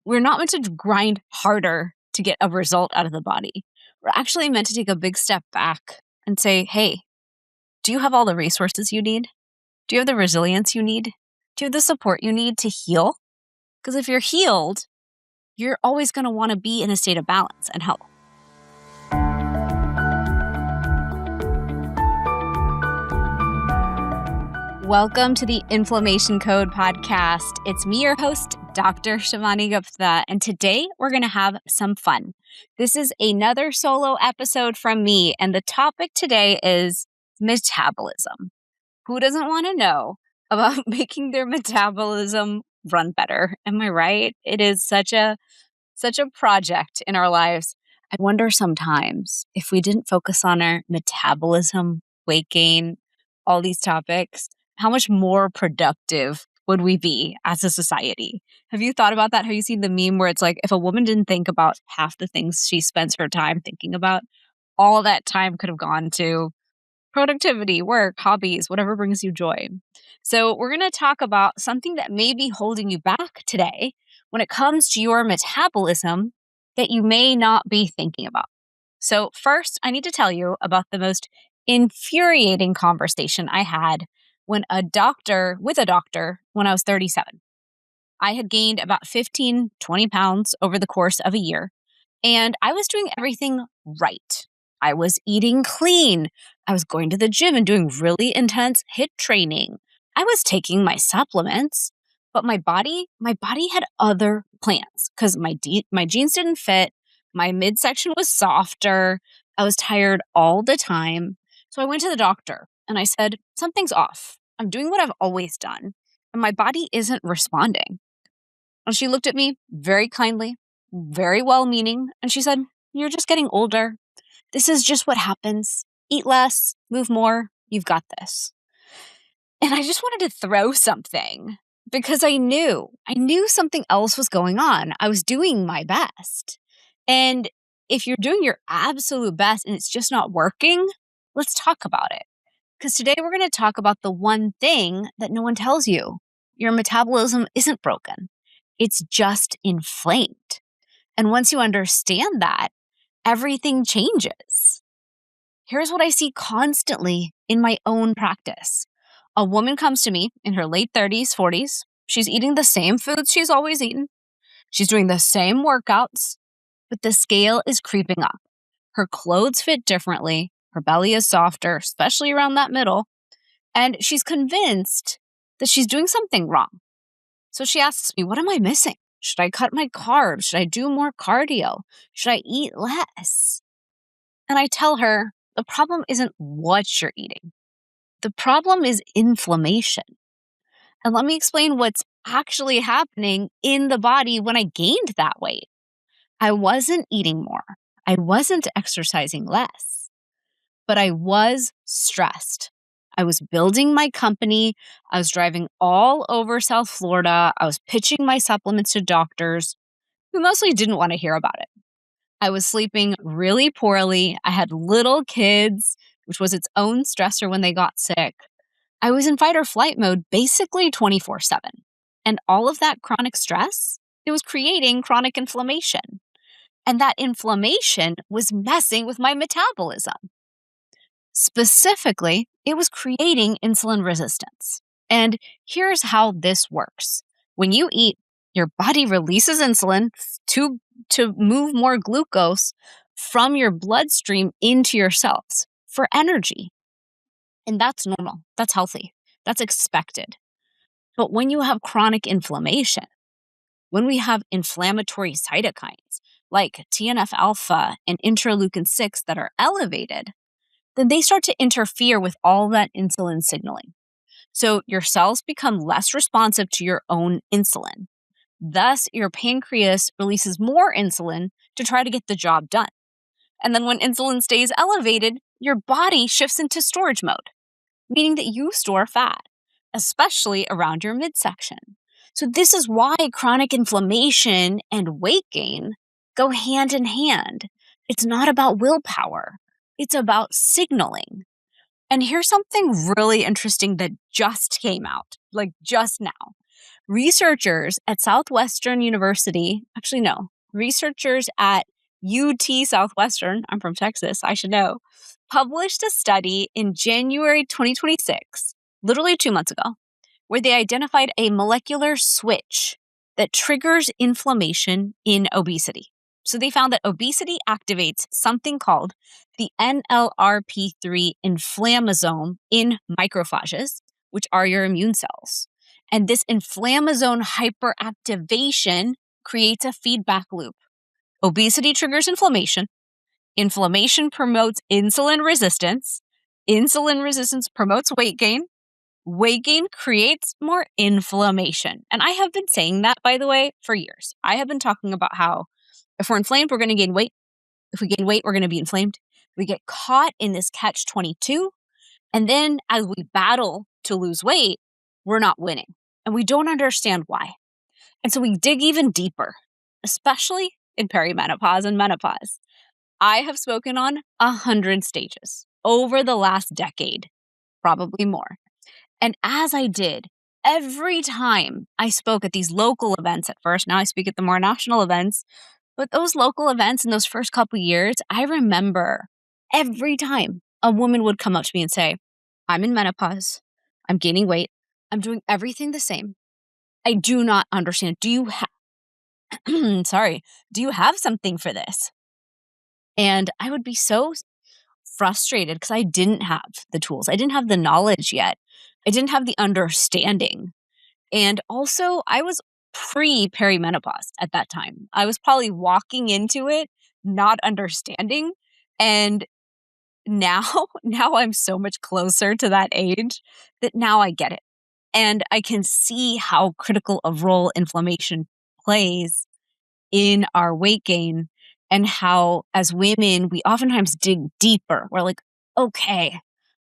We're not meant to grind harder to get a result out of the body. We're actually meant to take a big step back and say, hey, do you have all the resources you need? Do you have the resilience you need? Do you have the support you need to heal? Because if you're healed, you're always going to want to be in a state of balance and health. Welcome to the Inflammation Code podcast. It's me, your host, Dr. Shivani Gupta, and today we're going to have some fun. This is another solo episode from me, and the topic today is metabolism. Who doesn't want to know about making their metabolism run better? Am I right? It is such a project in our lives. I wonder sometimes if we didn't focus on our metabolism, weight gain, all these topics, how much more productive would we be as a society? Have you thought about that? Have you seen the meme where it's like, if a woman didn't think about half the things she spends her time thinking about, all of that time could have gone to productivity, work, hobbies, whatever brings you joy. So we're going to talk about something that may be holding you back today when it comes to your metabolism that you may not be thinking about. So first, I need to tell you about the most infuriating conversation I had with a doctor when I was 37. I had gained about 15, 20 pounds over the course of a year, and I was doing everything right. I was eating clean. I was going to the gym and doing really intense HIIT training. I was taking my supplements, but my body had other plans because my jeans didn't fit. My midsection was softer. I was tired all the time. So I went to the doctor and I said, something's off. I'm doing what I've always done, and my body isn't responding. And she looked at me very kindly, very well-meaning, and she said, you're just getting older. This is just what happens. Eat less, move more. You've got this. And I just wanted to throw something because I knew something else was going on. I was doing my best. And if you're doing your absolute best and it's just not working, let's talk about it. Because today we're going to talk about the one thing that no one tells you. Your metabolism isn't broken. It's just inflamed. And once you understand that, everything changes. Here's what I see constantly in my own practice. A woman comes to me in her late 30s, 40s. She's eating the same foods she's always eaten. She's doing the same workouts, but the scale is creeping up. Her clothes fit differently. Her belly is softer, especially around that middle. And she's convinced that she's doing something wrong. So she asks me, what am I missing? Should I cut my carbs? Should I do more cardio? Should I eat less? And I tell her, the problem isn't what you're eating. The problem is inflammation. And let me explain what's actually happening in the body when I gained that weight. I wasn't eating more. I wasn't exercising less. But I was stressed. I was building my company. I was driving all over South Florida. I was pitching my supplements to doctors who mostly didn't want to hear about it. I was sleeping really poorly. I had little kids, which was its own stressor when they got sick. I was in fight or flight mode basically 24/7. And all of that chronic stress, it was creating chronic inflammation. And that inflammation was messing with my metabolism. Specifically, it was creating insulin resistance. And here's how this works. When you eat, your body releases insulin to move more glucose from your bloodstream into your cells for energy. And that's normal. That's healthy. That's expected. But when you have chronic inflammation, when we have inflammatory cytokines like TNF-alpha and interleukin-6 that are elevated, then they start to interfere with all that insulin signaling. So your cells become less responsive to your own insulin. Thus, your pancreas releases more insulin to try to get the job done. And then when insulin stays elevated, your body shifts into storage mode, meaning that you store fat, especially around your midsection. So this is why chronic inflammation and weight gain go hand in hand. It's not about willpower. It's about signaling. And here's something really interesting that just came out, like just now. researchers at Southwestern University, researchers at UT Southwestern, I'm from Texas, I should know, published a study in January 2026, literally 2 months ago, where they identified a molecular switch that triggers inflammation in obesity. So they found that obesity activates something called the NLRP3 inflammasome in macrophages, which are your immune cells. And this inflammasome hyperactivation creates a feedback loop. Obesity triggers inflammation. Inflammation promotes insulin resistance. Insulin resistance promotes weight gain. Weight gain creates more inflammation. And I have been saying that, by the way, for years. I have been talking about how if we're inflamed, we're going to gain weight. If we gain weight, we're going to be inflamed. We get caught in this catch-22. And then as we battle to lose weight, we're not winning. And we don't understand why. And so we dig even deeper, especially in perimenopause and menopause. I have spoken on 100 stages over the last decade, probably more. And as I did, every time I spoke at these local events at first, now I speak at the more national events, but those local events in those first couple years, I remember every time a woman would come up to me and say, I'm in menopause, I'm gaining weight, I'm doing everything the same. I do not understand. Do you have something for this? And I would be so frustrated because I didn't have the tools. I didn't have the knowledge yet. I didn't have the understanding. And also, I was pre-perimenopause at that time. I was probably walking into it, not understanding. And now I'm so much closer to that age that now I get it. And I can see how critical a role inflammation plays in our weight gain and how as women, we oftentimes dig deeper. We're like, okay,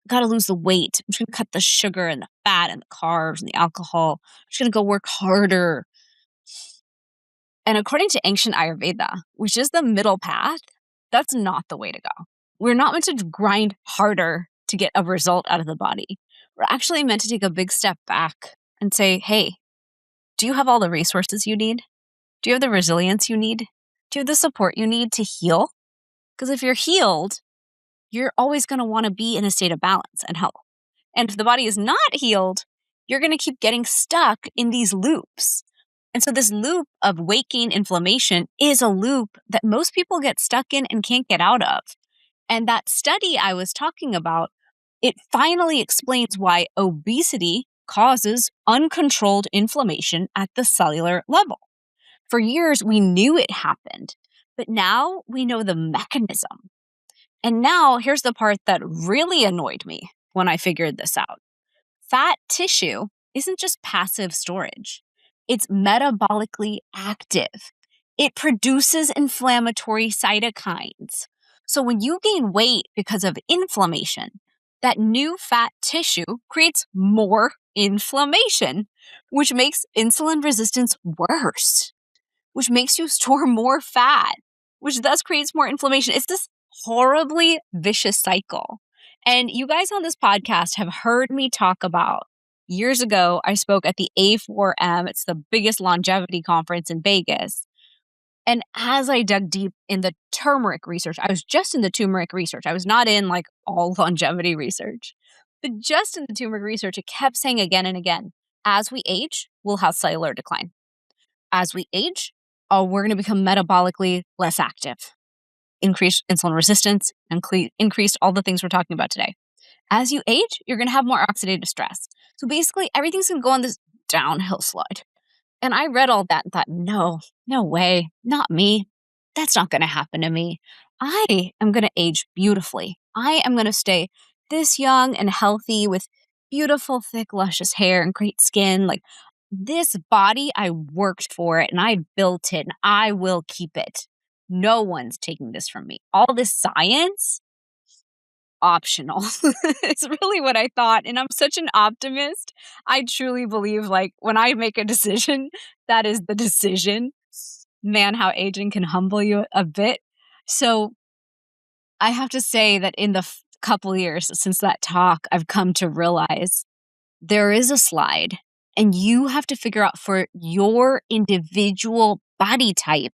got to lose the weight. I'm just going to cut the sugar and the fat and the carbs and the alcohol. I'm just going to go work harder. And according to ancient Ayurveda, which is the middle path, that's not the way to go. We're not meant to grind harder to get a result out of the body. We're actually meant to take a big step back and say, hey, do you have all the resources you need? Do you have the resilience you need? Do you have the support you need to heal? Because if you're healed, you're always going to want to be in a state of balance and health. And if the body is not healed, you're going to keep getting stuck in these loops. And so this loop of weight gain inflammation is a loop that most people get stuck in and can't get out of. And that study I was talking about, it finally explains why obesity causes uncontrolled inflammation at the cellular level. For years, we knew it happened, but now we know the mechanism. And now here's the part that really annoyed me when I figured this out. Fat tissue isn't just passive storage. It's metabolically active. It produces inflammatory cytokines. So when you gain weight because of inflammation, that new fat tissue creates more inflammation, which makes insulin resistance worse, which makes you store more fat, which thus creates more inflammation. It's this horribly vicious cycle. And you guys on this podcast have heard me talk about, years ago, I spoke at the A4M. It's the biggest longevity conference in Vegas. And as I dug deep in the turmeric research, I was just in the turmeric research. I was not in like all longevity research, but just in the turmeric research, it kept saying again and again, as we age, we'll have cellular decline. As we age, we're going to become metabolically less active, increased insulin resistance, and increased all the things we're talking about today. As you age, you're going to have more oxidative stress. So basically, everything's going to go on this downhill slide. And I read all that and thought, no way, not me. That's not going to happen to me. I am going to age beautifully. I am going to stay this young and healthy with beautiful, thick, luscious hair and great skin. Like this body, I worked for it and I built it and I will keep it. No one's taking this from me. All this science, optional. It's really what I thought. And I'm such an optimist. I truly believe like when I make a decision, that is the decision. Man, how aging can humble you a bit. So I have to say that in the couple years since that talk, I've come to realize there is a slide And you have to figure out for your individual body type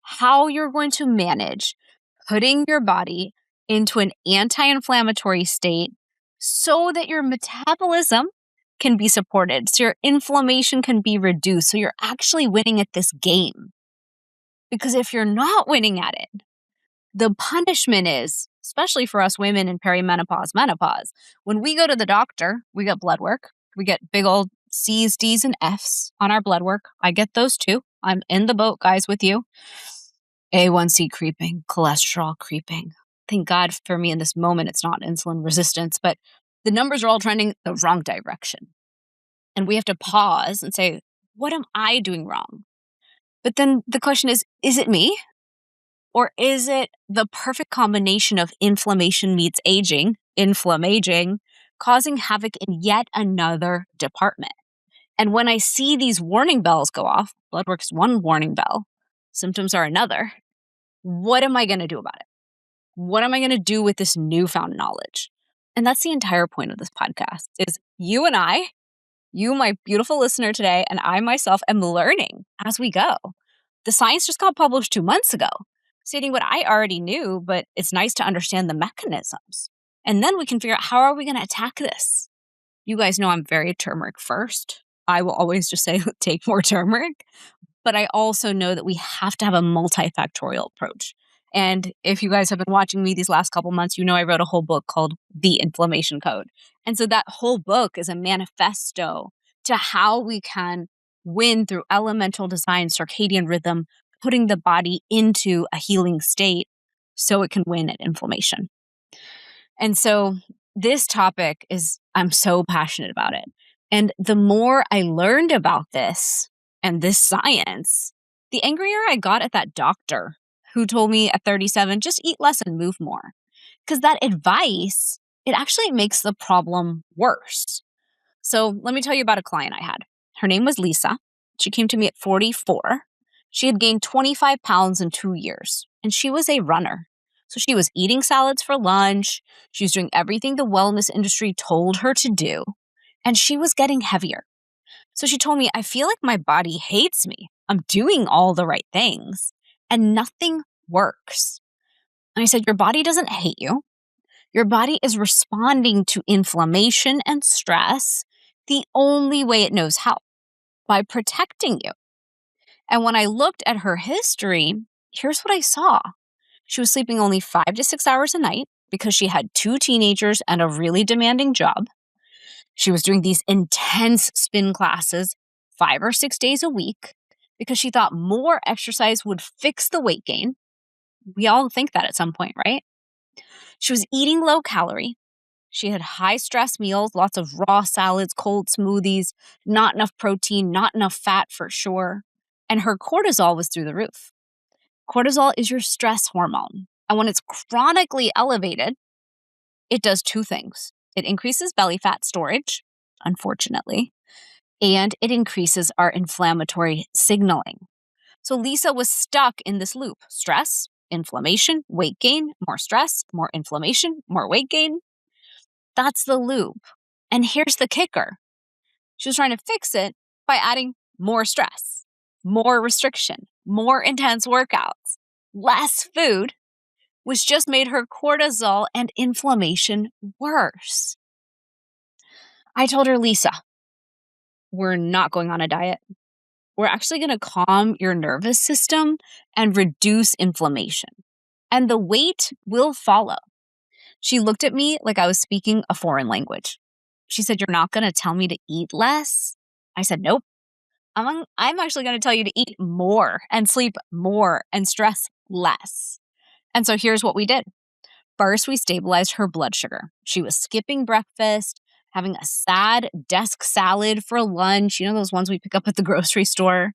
how you're going to manage putting your body into an anti-inflammatory state so that your metabolism can be supported, so your inflammation can be reduced, so you're actually winning at this game. Because if you're not winning at it, the punishment is, especially for us women in perimenopause, menopause, when we go to the doctor, we get blood work. We get big old C's, D's, and F's on our blood work. I get those too. I'm in the boat, guys, with you. A1C creeping, cholesterol creeping. Thank God for me in this moment, it's not insulin resistance, but the numbers are all trending the wrong direction. And we have to pause and say, what am I doing wrong? But then the question is it me? Or is it the perfect combination of inflammation meets aging, inflammaging, causing havoc in yet another department? And when I see these warning bells go off, blood work is one warning bell, symptoms are another, what am I going to do about it? What am I going to do with this newfound knowledge? And that's the entire point of this podcast is you and I, you, my beautiful listener today, and I myself am learning as we go. The science just got published 2 months ago, stating what I already knew, but it's nice to understand the mechanisms. And then we can figure out how are we going to attack this? You guys know I'm very turmeric first. I will always just say, take more turmeric. But I also know that we have to have a multifactorial approach. And if you guys have been watching me these last couple months, you know I wrote a whole book called The Inflammation Code. And so that whole book is a manifesto to how we can win through elemental design, circadian rhythm, putting the body into a healing state so it can win at inflammation. And so this topic is, I'm so passionate about it. And the more I learned about this and this science, the angrier I got at that doctor who told me at 37, just eat less and move more. Because that advice, it actually makes the problem worse. So let me tell you about a client I had. Her name was Lisa. She came to me at 44. She had gained 25 pounds in 2 years, and she was a runner. So she was eating salads for lunch. She was doing everything the wellness industry told her to do, and she was getting heavier. So she told me, I feel like my body hates me. I'm doing all the right things, and nothing works. And I said, your body doesn't hate you. Your body is responding to inflammation and stress the only way it knows how, by protecting you. And when I looked at her history, here's what I saw. She was sleeping only 5 to 6 hours a night because she had 2 teenagers and a really demanding job. She was doing these intense spin classes 5 or 6 days a week because she thought more exercise would fix the weight gain. We all think that at some point, right? She was eating low calorie. She had high stress meals, lots of raw salads, cold smoothies, not enough protein, not enough fat for sure. And her cortisol was through the roof. Cortisol is your stress hormone. And when it's chronically elevated, it does 2 things. It increases belly fat storage, unfortunately, and it increases our inflammatory signaling. So Lisa was stuck in this loop. Stress, inflammation, weight gain, more stress, more inflammation, more weight gain. That's the loop. And here's the kicker. She was trying to fix it by adding more stress, more restriction, more intense workouts, less food, which just made her cortisol and inflammation worse. I told her, Lisa, we're not going on a diet. We're actually going to calm your nervous system and reduce inflammation. And the weight will follow. She looked at me like I was speaking a foreign language. She said, you're not going to tell me to eat less? I said, nope. I'm actually going to tell you to eat more and sleep more and stress less. And so here's what we did. First, we stabilized her blood sugar. She was skipping breakfast, having a sad desk salad for lunch, you know, those ones we pick up at the grocery store.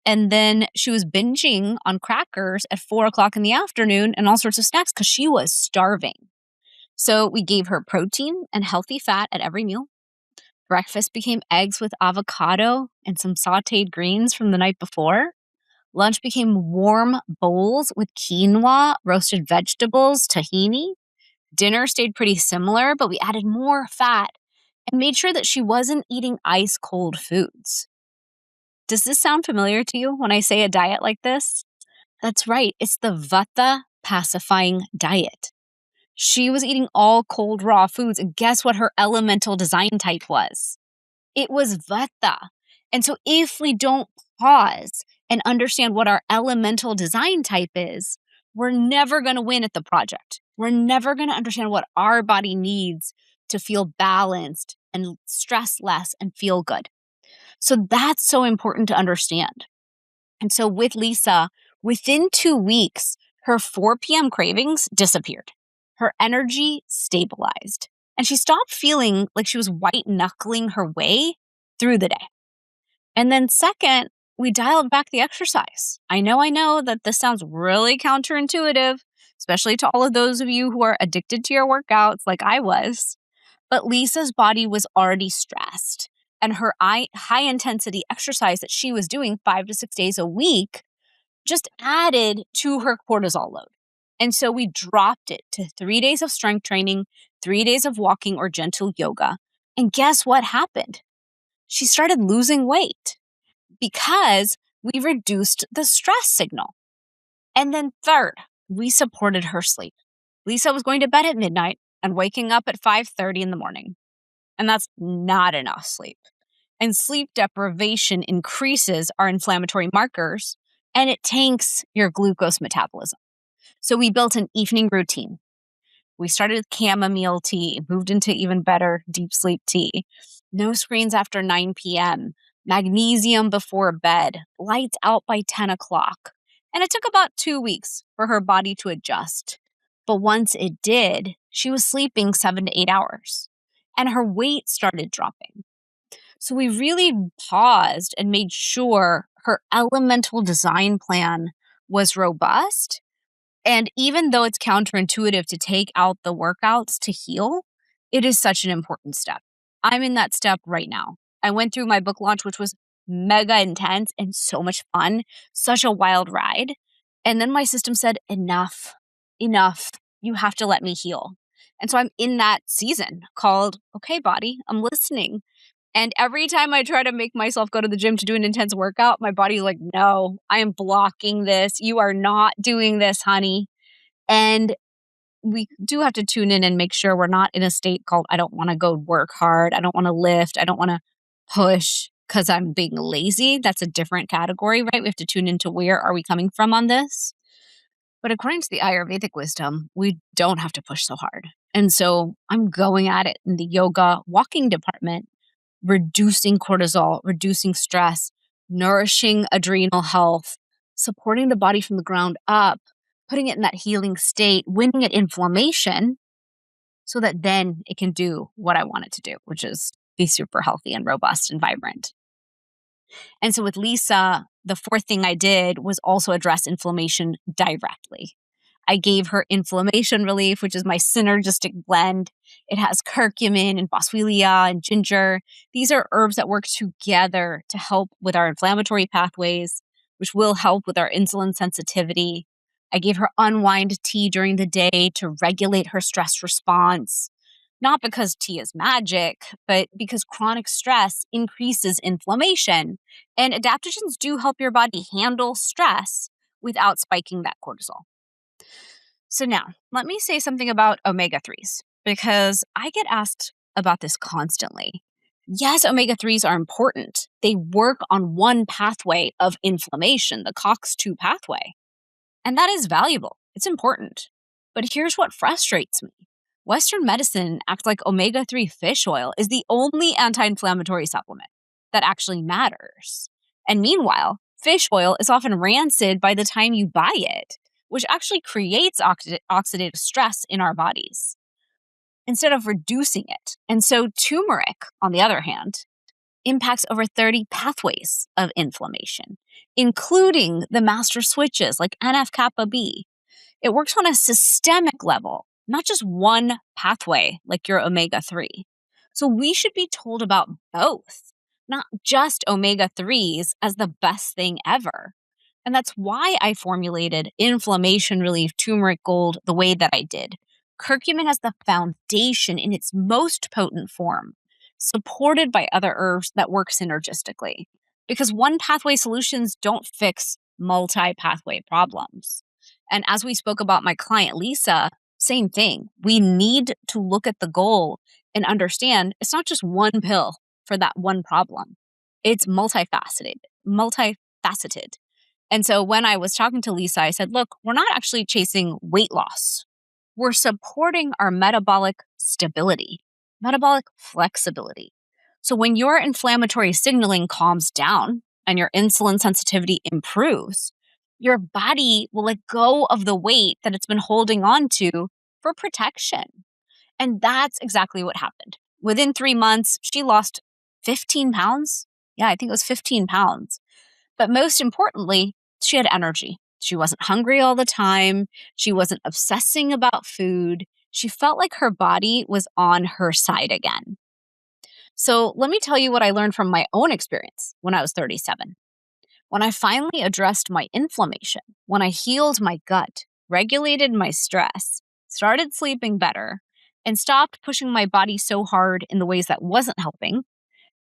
And then she was binging on crackers at 4:00 in the afternoon and all sorts of snacks because she was starving. So we gave her protein and healthy fat at every meal. Breakfast became eggs with avocado and some sauteed greens from the night before. Lunch became warm bowls with quinoa, roasted vegetables, tahini. Dinner stayed pretty similar, but we added more fat and made sure that she wasn't eating ice cold foods. Does this sound familiar to you when I say a diet like this? That's right, it's the Vata pacifying diet. She was eating all cold raw foods, and guess what her elemental design type was? It was Vata. And so if we don't pause and understand what our elemental design type is, we're never going to win at the project. We're never going to understand what our body needs to feel balanced and stress less and feel good. So that's so important to understand. And so with Lisa, within 2 weeks, her 4 p.m. cravings disappeared. Her energy stabilized. And she stopped feeling like she was white knuckling her way through the day. And then second, we dialed back the exercise. I know that this sounds really counterintuitive, especially to all of those of you who are addicted to your workouts like I was. But Lisa's body was already stressed, and her high intensity exercise that she was doing 5 to 6 days a week just added to her cortisol load. And so we dropped it to 3 days of strength training, 3 days of walking or gentle yoga. And guess what happened? She started losing weight because we reduced the stress signal. And then third, we supported her sleep. Lisa was going to bed at midnight and waking up at 5:30 in the morning. And that's not enough sleep. And sleep deprivation increases our inflammatory markers and it tanks your glucose metabolism. So we built an evening routine. We started with chamomile tea, moved into even better deep sleep tea. No screens after 9 p.m., magnesium before bed, lights out by 10 o'clock. And it took about 2 weeks for her body to adjust. But once it did, she was sleeping 7 to 8 hours. And her weight started dropping. So we really paused and made sure her elemental design plan was robust. And even though it's counterintuitive to take out the workouts to heal, it is such an important step. I'm in that step right now. I went through my book launch, which was mega intense and so much fun, such a wild ride. And then my system said, enough. You have to let me heal. And so I'm in that season called, okay, body, I'm listening. And every time I try to make myself go to the gym to do an intense workout, my body's like, no, I am blocking this. You are not doing this, honey. And we do have to tune in and make sure we're not in a state called, I don't want to go work hard. I don't want to lift. I don't want to push because I'm being lazy. That's a different category, right? We have to tune into where are we coming from on this. But according to the Ayurvedic wisdom, we don't have to push so hard. And so I'm going at it in the yoga walking department, reducing cortisol, reducing stress, nourishing adrenal health, supporting the body from the ground up, putting it in that healing state, winning at inflammation so that then it can do what I want it to do, which is be super healthy and robust and vibrant. And so with Lisa, the fourth thing I did was also address inflammation directly. I gave her inflammation relief, which is my synergistic blend. It has curcumin and boswellia and ginger. These are herbs that work together to help with our inflammatory pathways, which will help with our insulin sensitivity. I gave her unwind tea during the day to regulate her stress response. Not because tea is magic, but because chronic stress increases inflammation. And adaptogens do help your body handle stress without spiking that cortisol. So now, let me say something about omega-3s, because I get asked about this constantly. Yes, omega-3s are important. They work on one pathway of inflammation, the COX-2 pathway. And that is valuable. It's important. But here's what frustrates me. Western medicine acts like omega-3 fish oil is the only anti-inflammatory supplement that actually matters. And meanwhile, fish oil is often rancid by the time you buy it, which actually creates oxidative stress in our bodies instead of reducing it. And so turmeric, on the other hand, impacts over 30 pathways of inflammation, including the master switches like NF-kappa B. It works on a systemic level, not just one pathway like your omega-3. So we should be told about both, not just omega-3s as the best thing ever. And that's why I formulated Inflammation Relief Turmeric Gold the way that I did. Curcumin as the foundation in its most potent form. supported by other herbs that work synergistically. Because one pathway solutions don't fix multi-pathway problems. And as we spoke about my client, Lisa, same thing. We need to look at the goal and understand it's not just one pill for that one problem. It's multifaceted. And so when I was talking to Lisa, I said, look, we're not actually chasing weight loss. We're supporting our metabolic stability, metabolic flexibility. So when your inflammatory signaling calms down and your insulin sensitivity improves, your body will let go of the weight that it's been holding on to for protection. And that's exactly what happened. Within 3 months, she lost 15 pounds. Yeah, I think it was 15 pounds. But most importantly, she had energy. She wasn't hungry all the time. She wasn't obsessing about food. She felt like her body was on her side again. So let me tell you what I learned from my own experience when I was 37. When I finally addressed my inflammation, when I healed my gut, regulated my stress, started sleeping better, and stopped pushing my body so hard in the ways that wasn't helping,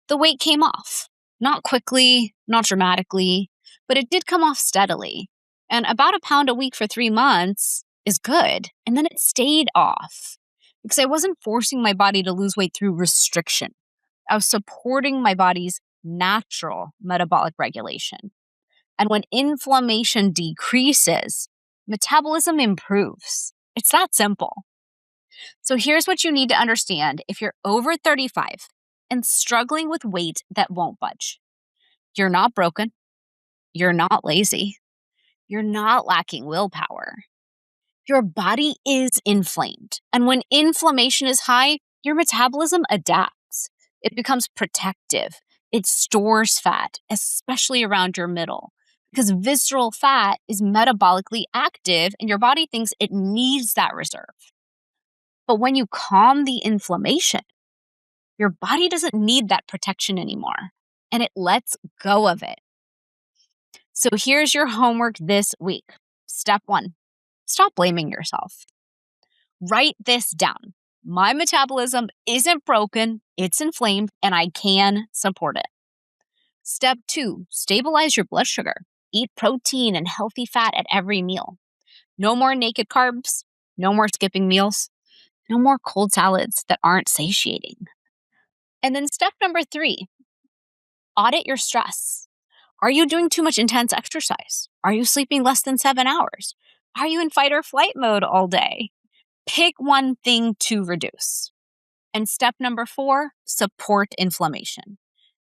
the weight came off. Not quickly, not dramatically, but it did come off steadily. And about a pound a week for 3 months is good. And then it stayed off because I wasn't forcing my body to lose weight through restriction. I was supporting my body's natural metabolic regulation. And when inflammation decreases, metabolism improves. It's that simple. So here's what you need to understand if you're over 35 and struggling with weight that won't budge. You're not broken. You're not lazy. You're not lacking willpower. Your body is inflamed. And when inflammation is high, your metabolism adapts. It becomes protective. It stores fat, especially around your middle, because visceral fat is metabolically active and your body thinks it needs that reserve. But when you calm the inflammation, your body doesn't need that protection anymore, and it lets go of it. So here's your homework this week. Step 1, stop blaming yourself. Write this down. My metabolism isn't broken, it's inflamed, and I can support it. Step 2, stabilize your blood sugar. Eat protein and healthy fat at every meal. No more naked carbs, no more skipping meals, no more cold salads that aren't satiating. And then step number 3, audit your stress. Are you doing too much intense exercise? Are you sleeping less than 7 hours? Are you in fight or flight mode all day? Pick one thing to reduce. And step number 4, support inflammation.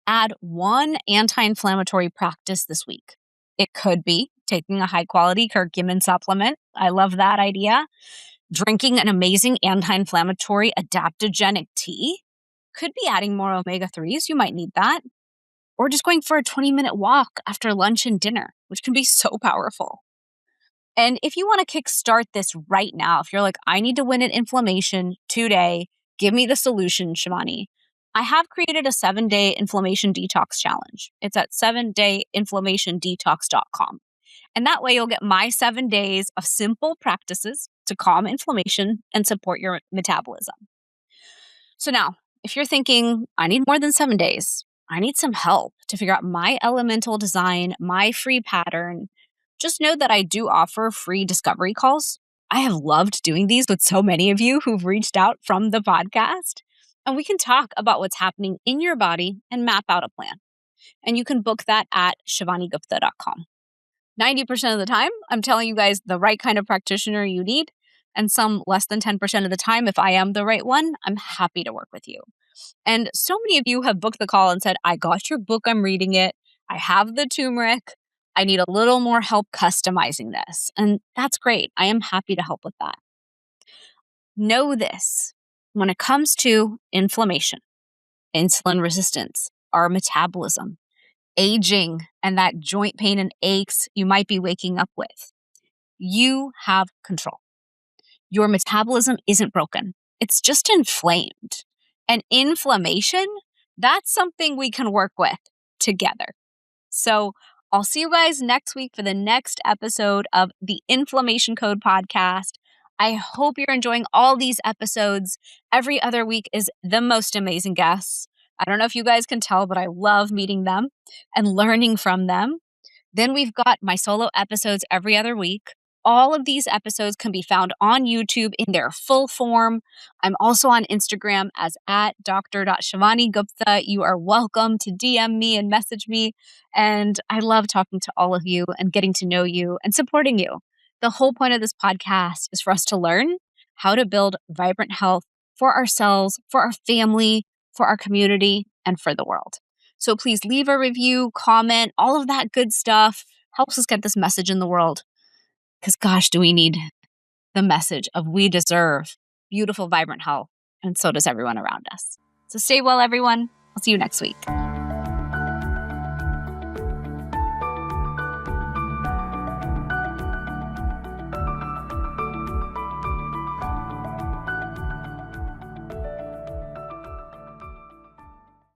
Add one anti-inflammatory practice this week. It could be taking a high-quality curcumin supplement. I love that idea. Drinking an amazing anti-inflammatory adaptogenic tea. Could be adding more omega-3s. You might need that. Or just going for a 20-minute walk after lunch and dinner, which can be so powerful. And if you want to kickstart this right now, if you're like, I need to win an inflammation today, give me the solution, Shivani. I have created a 7-day inflammation detox challenge. It's at 7dayinflammationdetox.com. And that way you'll get my 7 days of simple practices to calm inflammation and support your metabolism. So now, if you're thinking, I need more than 7 days, I need some help to figure out my elemental design, my free pattern, just know that I do offer free discovery calls. I have loved doing these with so many of you who've reached out from the podcast. And we can talk about what's happening in your body and map out a plan. And you can book that at shivanigupta.com. 90% of the time, I'm telling you guys the right kind of practitioner you need. And some less than 10% of the time, if I am the right one, I'm happy to work with you. And so many of you have booked the call and said, I got your book, I'm reading it. I have the turmeric. I need a little more help customizing this. And that's great. I am happy to help with that. Know this. When it comes to inflammation, insulin resistance, our metabolism, aging, and that joint pain and aches you might be waking up with, you have control. Your metabolism isn't broken. It's just inflamed. And inflammation, that's something we can work with together. So I'll see you guys next week for the next episode of the Inflammation Code podcast. I hope you're enjoying all these episodes. Every other week is the most amazing guests. I don't know if you guys can tell, but I love meeting them and learning from them. Then we've got my solo episodes every other week. All of these episodes can be found on YouTube in their full form. I'm also on Instagram as at dr.shivani.gupta. You are welcome to DM me and message me. And I love talking to all of you and getting to know you and supporting you. The whole point of this podcast is for us to learn how to build vibrant health for ourselves, for our family, for our community, and for the world. So please leave a review, comment, all of that good stuff helps us get this message in the world. Because gosh, do we need the message of we deserve beautiful, vibrant health. And so does everyone around us. So stay well, everyone. I'll see you next week.